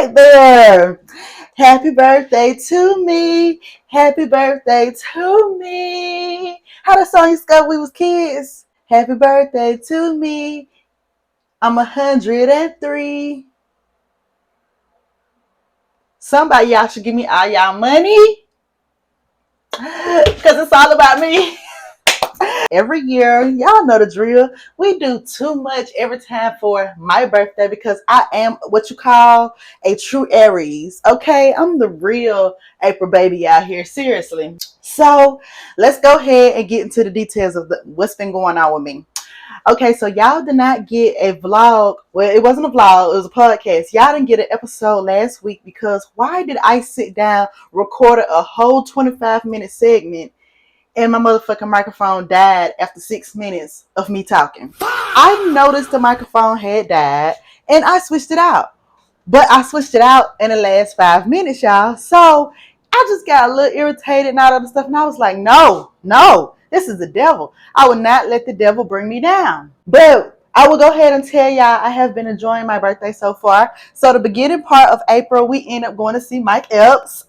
right there. Happy birthday to me. Happy birthday to me. How the song used to go when we was kids? Happy birthday to me. I'm 103. Somebody y'all should give me all y'all money. Because it's all about me. Every year, y'all know the drill. We do too much every time for my birthday because I am what you call a true Aries. Okay, I'm the real April baby out here. Seriously. So let's go ahead and get into the details of what's been going on with me. Okay, so y'all did not get a vlog. Well, it wasn't a vlog, it was a podcast. Y'all didn't get an episode last week because why did I sit down, recorded a whole 25-minute segment, and my motherfucking microphone died after 6 minutes of me talking? I noticed the microphone had died and I switched it out. But I switched it out in the last 5 minutes, y'all. So I just got a little irritated and all that other stuff. And I was like, no, this is the devil. I will not let the devil bring me down. But I will go ahead and tell y'all I have been enjoying my birthday so far. So the beginning part of April, we end up going to see Mike Epps.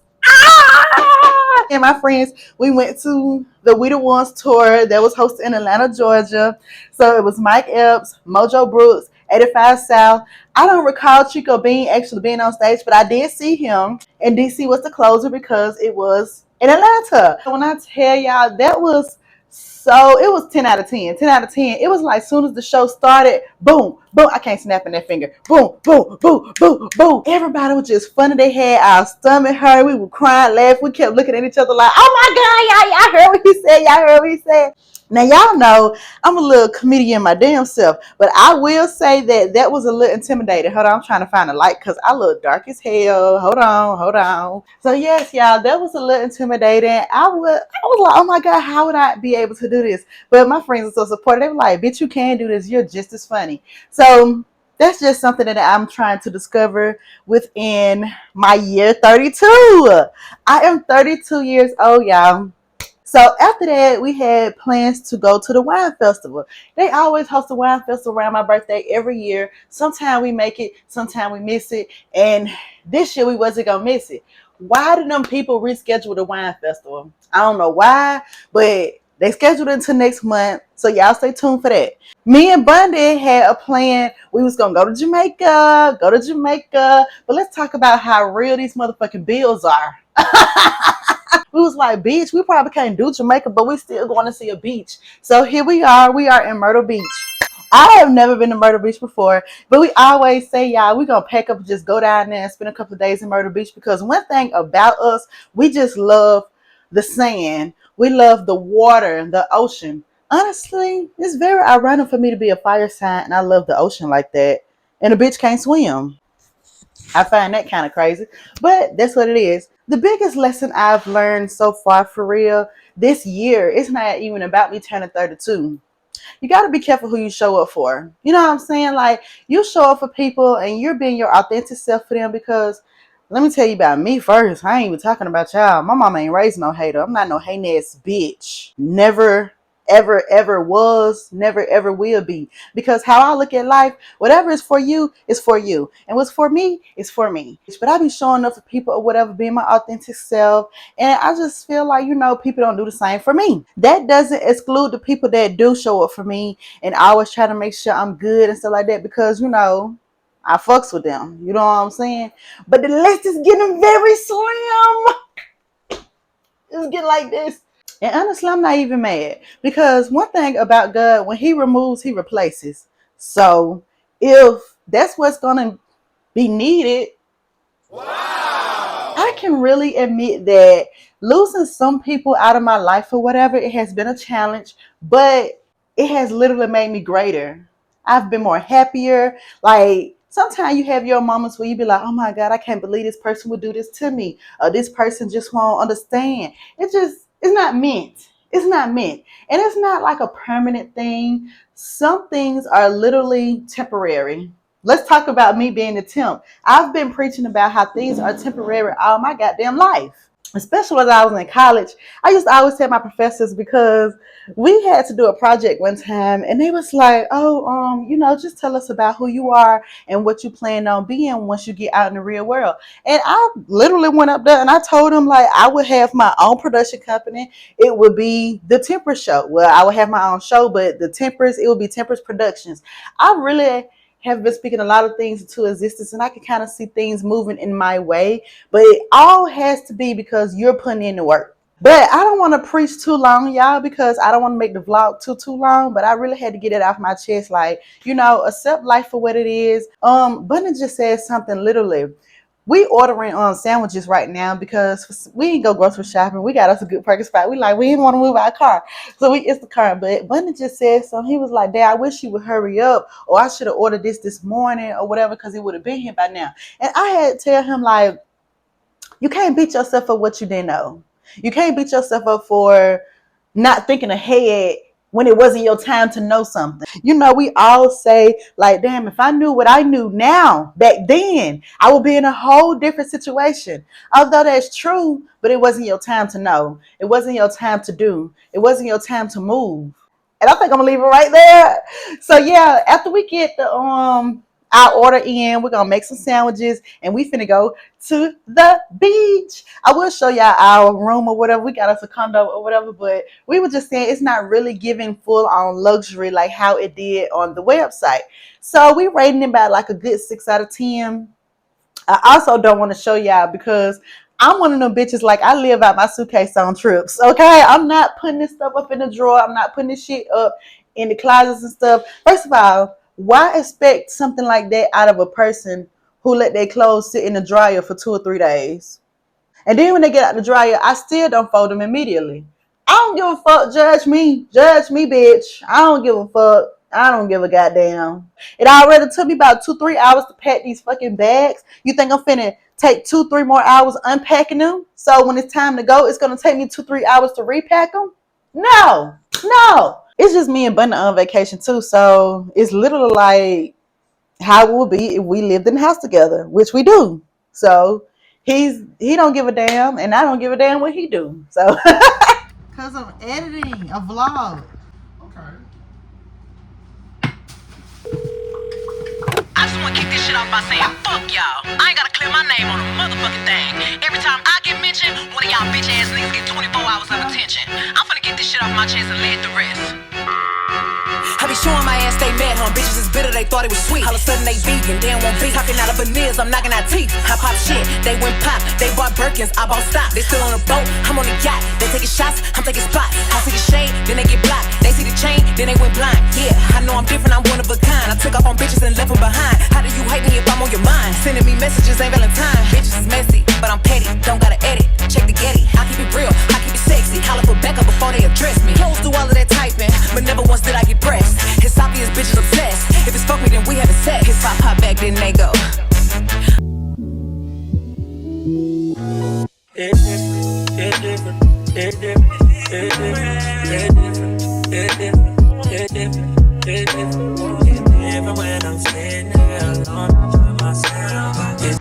And my friends, we went to the We the Ones tour that was hosted in Atlanta, Georgia. So it was Mike Epps, Mojo Brooks, 85 South. I don't recall Chico Bean actually being on stage, but I did see him. And DC was the closer because it was in Atlanta. When I tell y'all, that was so, it was 10 out of 10. 10 out of 10. It was like as soon as the show started, boom, boom. I can't snap in that finger. Boom, boom, boom, boom, boom. Everybody was just funny. They had our stomach hurt. We were crying, laughing. We kept looking at each other like, oh my God, y'all heard what he said. Y'all heard what he said. Now, y'all know I'm a little comedian my damn self, but I will say that was a little intimidating. Hold on, I'm trying to find a light because I look dark as hell. Hold on. So, yes, y'all, that was a little intimidating. I was like, oh my God, how would I be able to do this? But my friends are so supportive. They were like, bitch, you can do this. You're just as funny. So, that's just something that I'm trying to discover within my year 32. I am 32 years old, y'all. So after that, we had plans to go to the wine festival. They always host a wine festival around my birthday every year. Sometimes we make it, sometimes we miss it. And this year we wasn't going to miss it. Why did them people reschedule the wine festival? I don't know why, but they scheduled it until next month. So y'all stay tuned for that. Me and Bundy had a plan. We was going to go to Jamaica. But let's talk about how real these motherfucking bills are. We was like, beach, we probably can't do Jamaica, but we still going to see a beach. So here we are in Myrtle Beach. I have never been to Myrtle Beach before, but we always say, y'all, we're going to pack up and just go down there and spend a couple of days in Myrtle Beach because one thing about us, we just love the sand. We love the water, the ocean. Honestly, it's very ironic for me to be a fire sign and I love the ocean like that. And a bitch can't swim. I find that kind of crazy, but that's what it is. The biggest lesson I've learned so far for real this year, it's not even about me turning 32. You got to be careful who you show up for. You know what I'm saying? Like, you show up for people and you're being your authentic self for them because let me tell you about me first. I ain't even talking about y'all. My mama ain't raised no hater. I'm not no hating ass bitch. Never ever was, never ever will be. Because how I look at life, whatever is for you is for you. And what's for me is for me. But I be showing up for people or whatever, being my authentic self. And I just feel like, people don't do the same for me. That doesn't exclude the people that do show up for me and I always try to make sure I'm good and stuff like that because, I fucks with them. You know what I'm saying? But the list is getting very slim. It's getting like this. And honestly, I'm not even mad because one thing about God, when he removes, he replaces. So if that's what's going to be needed, wow, I can really admit that losing some people out of my life or whatever, it has been a challenge, but it has literally made me greater. I've been more happier. Like, sometimes you have your moments where you be like, oh my God, I can't believe this person would do this to me. Or this person just won't understand. It's not meant. It's not meant. And it's not like a permanent thing. Some things are literally temporary. Let's talk about me being a temp. I've been preaching about how things are temporary all my goddamn life. especially when I was in college. I used to always tell my professors because we had to do a project one time and they was like, oh, just tell us about who you are and what you plan on being once you get out in the real world. And I literally went up there and I told them like I would have my own production company. It would be the Tempress show. Well, I would have my own show, but it would be Tempress Productions. I really have been speaking a lot of things into existence and I can kind of see things moving in my way, but it all has to be because you're putting in the work. But I don't want to preach too long, y'all, because I don't want to make the vlog too long. But I really had to get it off my chest, like, accept life for what it is. Bunny just said something literally. We ordering on sandwiches right now because we ain't go grocery shopping. We got us a good parking spot. We didn't want to move our car, so we it's the car. But Bunny just said something. He was like, "Dad, I wish you would hurry up, or I should have ordered this morning, or whatever, because it would have been here by now." And I had to tell him like, you can't beat yourself up what you didn't know. You can't beat yourself up for not thinking ahead when it wasn't your time to know something. We all say, like, damn, if I knew what I knew now, back then, I would be in a whole different situation. Although that's true, but it wasn't your time to know. It wasn't your time to do. It wasn't your time to move. And I think I'm gonna leave it right there. So yeah, after we get our order in, we're gonna make some sandwiches and we finna go to the beach. I will show y'all our room or whatever. We got us a condo or whatever, but we were just saying it's not really giving full on luxury like how it did on the website. So we rating it by like a good 6 out of 10. I also don't want to show y'all because I'm one of them bitches, like, I live out my suitcase on trips, okay? I'm not putting this stuff up in the drawer. I'm not putting this shit up in the closets and stuff. First of all, why expect something like that out of a person who let their clothes sit in the dryer for 2 or 3 days? And then when they get out the dryer, I still don't fold them immediately. I don't give a fuck. Judge me. Judge me, bitch. I don't give a fuck. I don't give a goddamn. It already took me about 2-3 hours to pack these fucking bags. You think I'm finna take 2-3 more hours unpacking them? So when it's time to go, it's gonna take me 2-3 hours to repack them? No. No. It's just me and Bunny on vacation too. So it's literally like how it would be if we lived in the house together, which we do. So he don't give a damn, and I don't give a damn what he do. So because I'm editing a vlog. Okay. I just want to kick this shit off by saying, fuck y'all. I ain't got to clear my name on a motherfucking thing. Every time I get mentioned, one of y'all bitch ass niggas get 24 hours of attention. I'm finna get this shit off my chest and let the rest. I be showing my ass they met him. Bitches is bitter, they thought it was sweet. All of a sudden they vegan, they don't want beef. Talking out of veneers, I'm knocking out teeth. I pop shit, they went pop. They bought Birkins, I bought stock. They still on a boat, I'm on a yacht. They taking shots, I'm taking spots. I see the shade, then they get blocked. They see the chain, then they went blind. Yeah, I know I'm different, I'm one of a kind. I took off on bitches and left them behind. How do you hate me if I'm on your mind? Sending me messages ain't Valentine. Bitches is messy, but I'm petty. Don't gotta edit, check the Getty. I keep it real, I keep it sexy. Holla for Becca before they address me. Hoes do all of that typing, but never once did I get pressed. It's obvious bitches obsessed. If it's fuck me, then we having sex. If I pop back, then they go. When I'm sitting there alone by myself.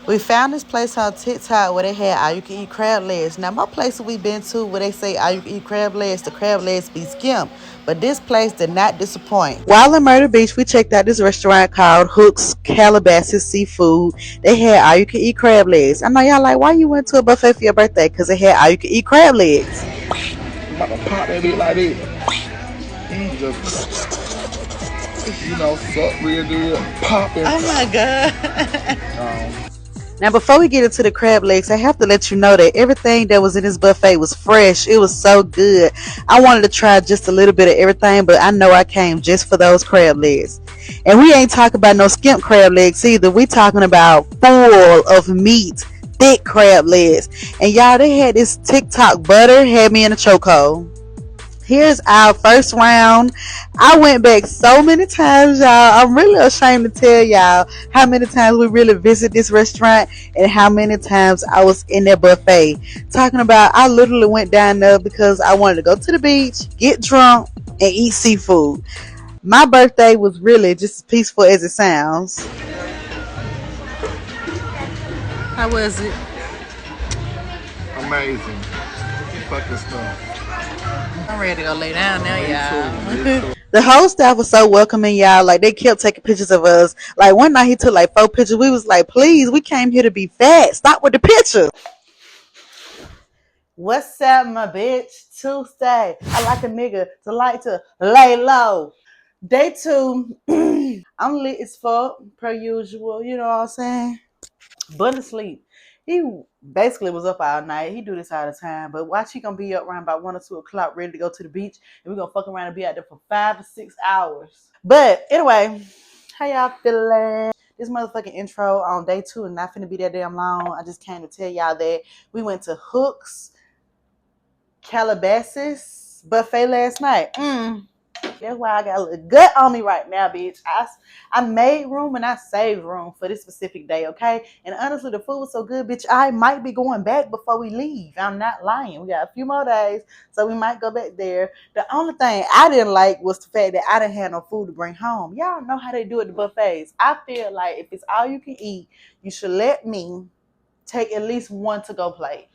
We found this place on TikTok where they had all you can eat crab legs. Now, most places we've been to where they say all you can eat crab legs, the crab legs be skimp. But this place did not disappoint. While in Myrtle Beach, we checked out this restaurant called Hook's Calabasas Seafood. They had all you can eat crab legs. I know y'all like, why you went to a buffet for your birthday? Because they had all you can eat crab legs. I'm about to pop that bit like this. And just, suck real good. Pop it. Oh my God. Now, before we get into the crab legs, I have to let you know that everything that was in this buffet was fresh. It was so good. I wanted to try just a little bit of everything, but I know I came just for those crab legs. And we ain't talking about no skimp crab legs either. We talking about full of meat, thick crab legs. And y'all, they had this TikTok butter, had me in a chokehold. Here's our first round. I went back so many times, y'all. I'm really ashamed to tell y'all how many times we really visit this restaurant and how many times I was in their buffet. Talking about, I literally went down there because I wanted to go to the beach, get drunk, and eat seafood. My birthday was really just as peaceful as it sounds. How was it? Amazing. Fucking stuff. I'm ready to go lay down now, Me too. Me y'all. too. The whole staff was so welcoming, y'all. Like, they kept taking pictures of us. Like, one night he took like 4 pictures. We was like, please, we came here to be fat. Stop with the pictures. What's up, my bitch? Tuesday. I like a nigga to like to lay low. Day 2. I'm lit as fuck, per usual. You know what I'm saying? But asleep. He basically was up all night. He do this all the time. But watch, he gonna be up around about 1 or 2 o'clock, ready to go to the beach, and we gonna fuck around and be out there for 5 or 6 hours. But anyway, how y'all feeling? This motherfucking intro on day 2 and not finna be that damn long. I just came to tell y'all that we went to Hooks Calabasas buffet last night. That's why I got a little gut on me right now, bitch. I made room and I saved room for this specific day, okay? And honestly, the food was so good, bitch. I might be going back before we leave. I'm not lying. We got a few more days, so we might go back there. The only thing I didn't like was the fact that I didn't have no food to bring home. Y'all know how they do at the buffets. I feel like if it's all you can eat, you should let me take at least one to go plate.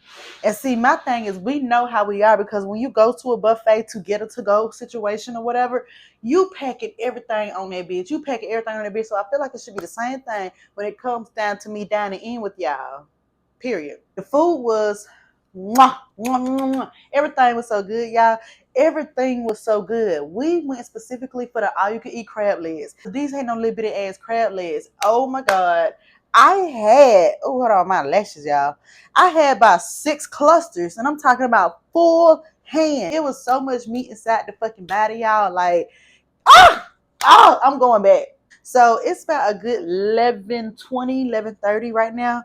And see, my thing is, we know how we are because when you go to a buffet to get a to go situation or whatever, you packing everything on that bitch. You packing everything on that bitch. So I feel like it should be the same thing when it comes down to me dining in with y'all. Period. The food was mwah, mwah, mwah, mwah. Everything was so good, y'all. Everything was so good. We went specifically for the all you can eat crab legs. These ain't no little bitty ass crab legs. Oh my god. I had, oh, hold on, my lashes, y'all. I had about 6 clusters, and I'm talking about full hand. It was so much meat inside the fucking body, y'all. Like, I'm going back. So it's about a good 11:20, 11:30 right now.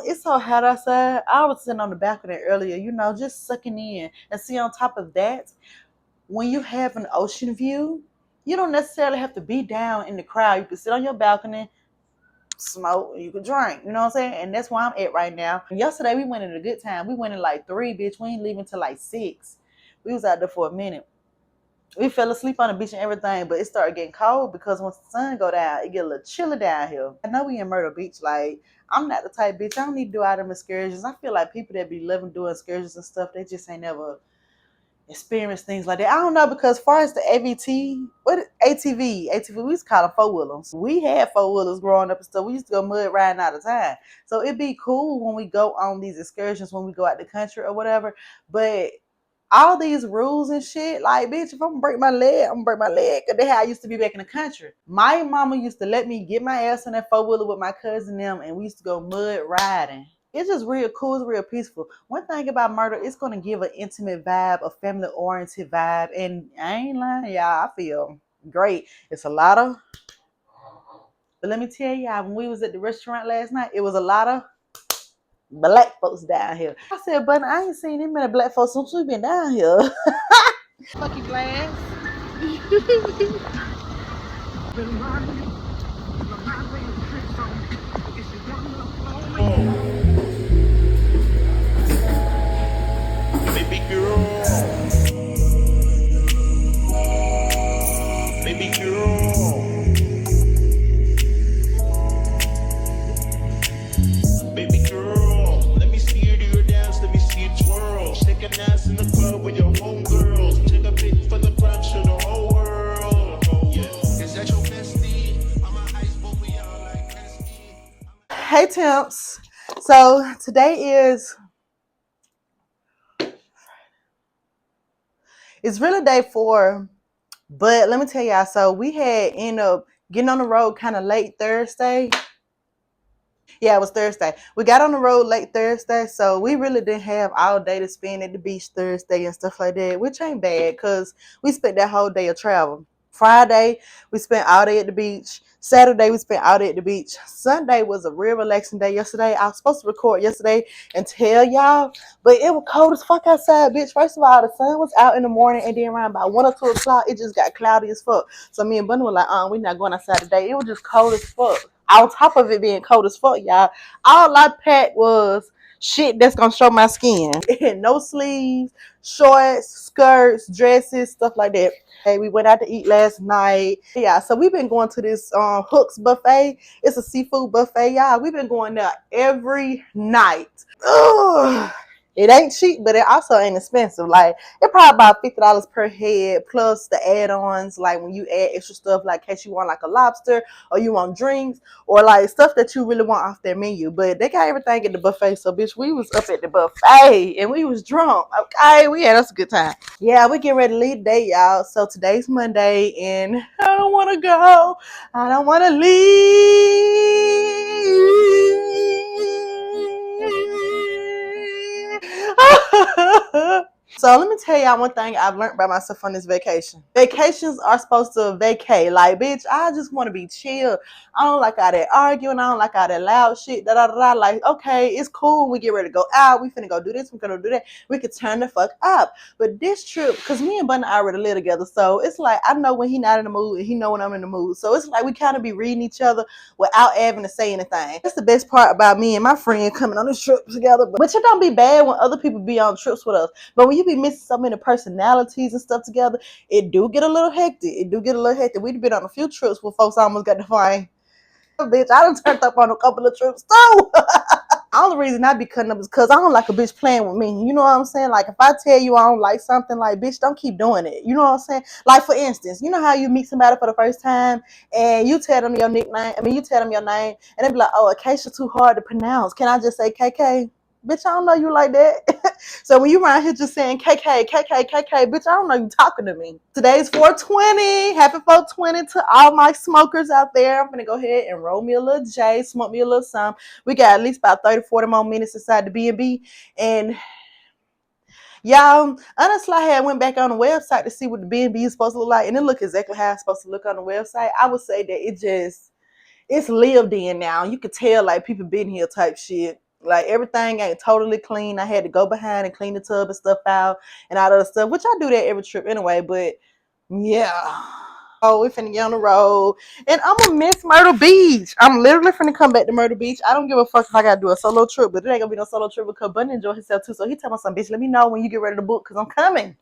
It's so hot outside. I was sitting on the balcony earlier, just sucking in. And see, on top of that, when you have an ocean view, you don't necessarily have to be down in the crowd. You can sit on your balcony, smoke, you can drink. You know what I'm saying? And that's where I'm at right now. And yesterday we went in a good time. We went in like 3, bitch. We ain't leaving till like 6. We was out there for a minute. We fell asleep on the beach and everything, but it started getting cold because once the sun go down, it get a little chilly down here. I know we in Myrtle Beach. Like, I'm not the type bitch. I don't need to do all them excursions. I feel like people that be living doing excursions and stuff, they just ain't never experienced things like that. I don't know, because as far as the AVT, ATV, we used to call them 4-wheelers. We had 4-wheelers growing up and stuff. We used to go mud riding all the time. So it'd be cool when we go on these excursions, when we go out the country or whatever. But all these rules and shit, like, bitch, if I'm gonna break my leg, I'm gonna break my leg. Cause that's how I used to be back in the country. My mama used to let me get my ass on that 4-wheeler with my cousin them, and we used to go mud riding. It's just real cool, it's real peaceful. One thing about Myrtle, it's gonna give an intimate vibe, a family oriented vibe, and I ain't lying, y'all. I feel great. It's a lot of, but let me tell y'all, when we was at the restaurant last night, it was a lot of black folks down here. I said, but I ain't seen them many black folks since we been down here. Fuck you, glass. Baby girl. Baby girl. Baby girl. Let me see you do your dance. Let me see you twirl. Shake an ass in the club with your homegirls. Take a pic for the gram, show the whole world. Yeah. Is that your bestie? I'm a ice boy, we all like bestie. Hey, Temps. So today it's really day 4, but let me tell y'all. So we had ended up getting on the road kind of late Thursday. Yeah, it was Thursday. We got on the road late Thursday, so we really didn't have all day to spend at the beach Thursday and stuff like that, which ain't bad because we spent that whole day of travel. Friday, we spent all day at the beach. Saturday, we spent all day at the beach. Sunday was a real relaxing day yesterday. I was supposed to record yesterday and tell y'all, but it was cold as fuck outside, bitch. First of all, the sun was out in the morning, and then around about 1 or 2 o'clock, it just got cloudy as fuck. So me and Bunny were like, we're not going outside today. It was just cold as fuck. On top of it being cold as fuck, y'all, all I packed was shit that's gonna show my skin. No sleeves, shorts, skirts, dresses, stuff like that. Hey, we went out to eat last night. Yeah, so we've been going to this Hooks buffet. It's a seafood buffet, y'all. We've been going there every night. Ugh. It ain't cheap, but it also ain't expensive. Like it probably about $50 per head plus the add-ons. Like when you add extra stuff, like in case you want like a lobster or you want drinks or like stuff that you really want off their menu. But they got everything at the buffet. So bitch, we was up at the buffet and we was drunk. Okay, we had us a good time. Yeah, we get ready to leave today, y'all. So today's Monday and I don't want to go. I don't want to leave. So let me tell y'all one thing I've learned by myself on this vacation. Vacations are supposed to vacate. Like, bitch, I just want to be chill. I don't like all that arguing. I don't like all that loud shit. Da da da da. Like, okay, it's cool. We get ready to go out. We finna go do this. We gonna do that. We could turn the fuck up. But this trip, cause me and Bunny already live together, so it's like I know when he not in the mood, and he know when I'm in the mood. So it's like we kind of be reading each other without having to say anything. That's the best part about me and my friend coming on this trip together. But it don't be bad when other people be on trips with us. But when you be missing so many personalities and stuff together, it do get a little hectic. We've been on a few trips where folks almost got to find. Bitch, I done turned up on a couple of trips too. The only reason I be cutting up is because I don't like a bitch playing with me. You know what I'm saying? Like if I tell you I don't like something, like bitch, don't keep doing it. You know what I'm saying? Like for instance, you know how you meet somebody for the first time and you tell them your nickname. I mean, you tell them your name, and they be like, "Oh, Acacia too hard to pronounce. Can I just say KK?" Bitch, I don't know you like that. So when you around here just saying KK, KK, KK, bitch, I don't know you talking to me. Today's 420. Happy 420 to all my smokers out there. I'm gonna go ahead and roll me a little J, smoke me a little some. We got at least about 30, 40 more minutes inside the B&B. And y'all, honestly, I had went back on the website to see what the B&B is supposed to look like. And it look exactly how it's supposed to look on the website. I would say that it's lived in now. You could tell like people been here type shit. Like everything ain't totally clean. I had to go behind and clean the tub and stuff out and all that other stuff, which I do that every trip anyway. But yeah. Oh, we finna get on the road. And I'm gonna miss Myrtle Beach. I'm literally finna come back to Myrtle Beach. I don't give a fuck if I gotta do a solo trip, but it ain't gonna be no solo trip because Bunny enjoy himself too. So he tell me some bitch, let me know when you get ready to book because I'm coming.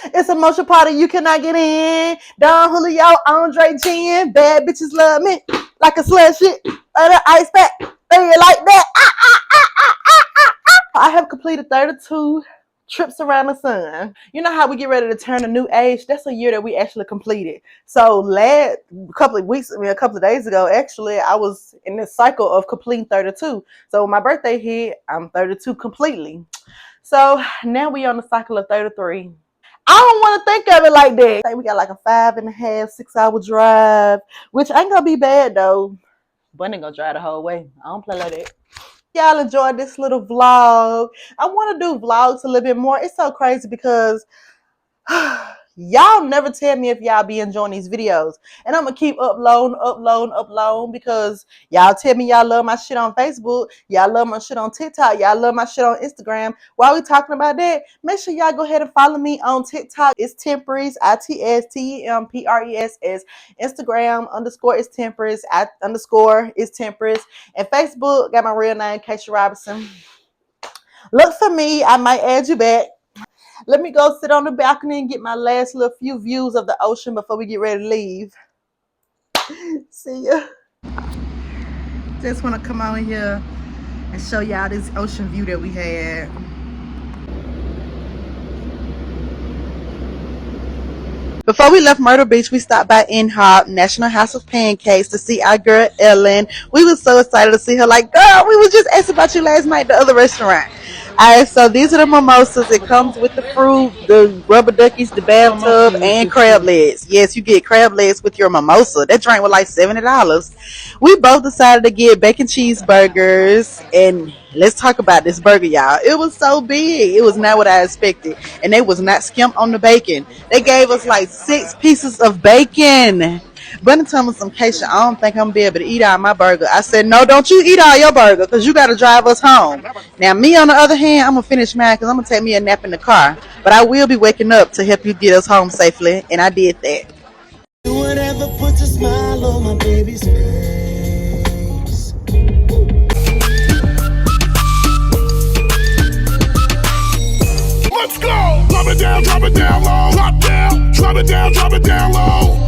It's a motion party you cannot get in. Don Julio, Andre Jen, bad bitches love me like a slut shit. The ice pack, thing like that. I have completed 32 trips around the sun. You know how we get ready to turn a new age? That's a year that we actually completed. So a couple of days ago, actually, I was in this cycle of completing 32. So when my birthday hit, I'm 32 completely. So now we on the cycle of 33. I don't want to think of it like that. I think we got like a 5.5, 6 hour drive, which ain't gonna be bad though. Bunny gonna drive the whole way. I don't play like that. Y'all enjoyed this little vlog. I want to do vlogs a little bit more. It's so crazy because y'all never tell me if y'all be enjoying these videos. And I'm going to keep uploading because y'all tell me y'all love my shit on Facebook. Y'all love my shit on TikTok. Y'all love my shit on Instagram. While we talking about that, make sure y'all go ahead and follow me on TikTok. It's Tempress, ITSTEMPRESS. Instagram _ is Tempress, _ is Tempress. And Facebook, got my real name, Keisha Robinson. Look for me. I might add you back. Let me go sit on the balcony and get my last little few views of the ocean before we get ready to leave. See ya. Just want to come on here and show y'all this ocean view that we had. Before we left Myrtle Beach, we stopped by InHop, National House of Pancakes, to see our girl Ellen. We were so excited to see her. Like, girl, we was just asking about you last night at the other restaurant. All right, so these are the mimosas. It comes with the fruit, the rubber duckies, the bathtub, and crab legs. Yes, you get crab legs with your mimosa. That drink was like $70. We both decided to get bacon cheeseburgers, and let's talk about this burger, y'all. It was so big. It was not what I expected, and they was not skimped on the bacon. They gave us like 6 pieces of bacon. Bunny told me some Keisha, I don't think I'm gonna be able to eat all my burger. I said, no, don't you eat all your burger because you got to drive us home. Now, me, on the other hand, I'm gonna finish mine because I'm gonna take me a nap in the car. But I will be waking up to help you get us home safely, and I did that. Whatever puts a smile on my baby's face. drop it down low. Drop down, drop it down low.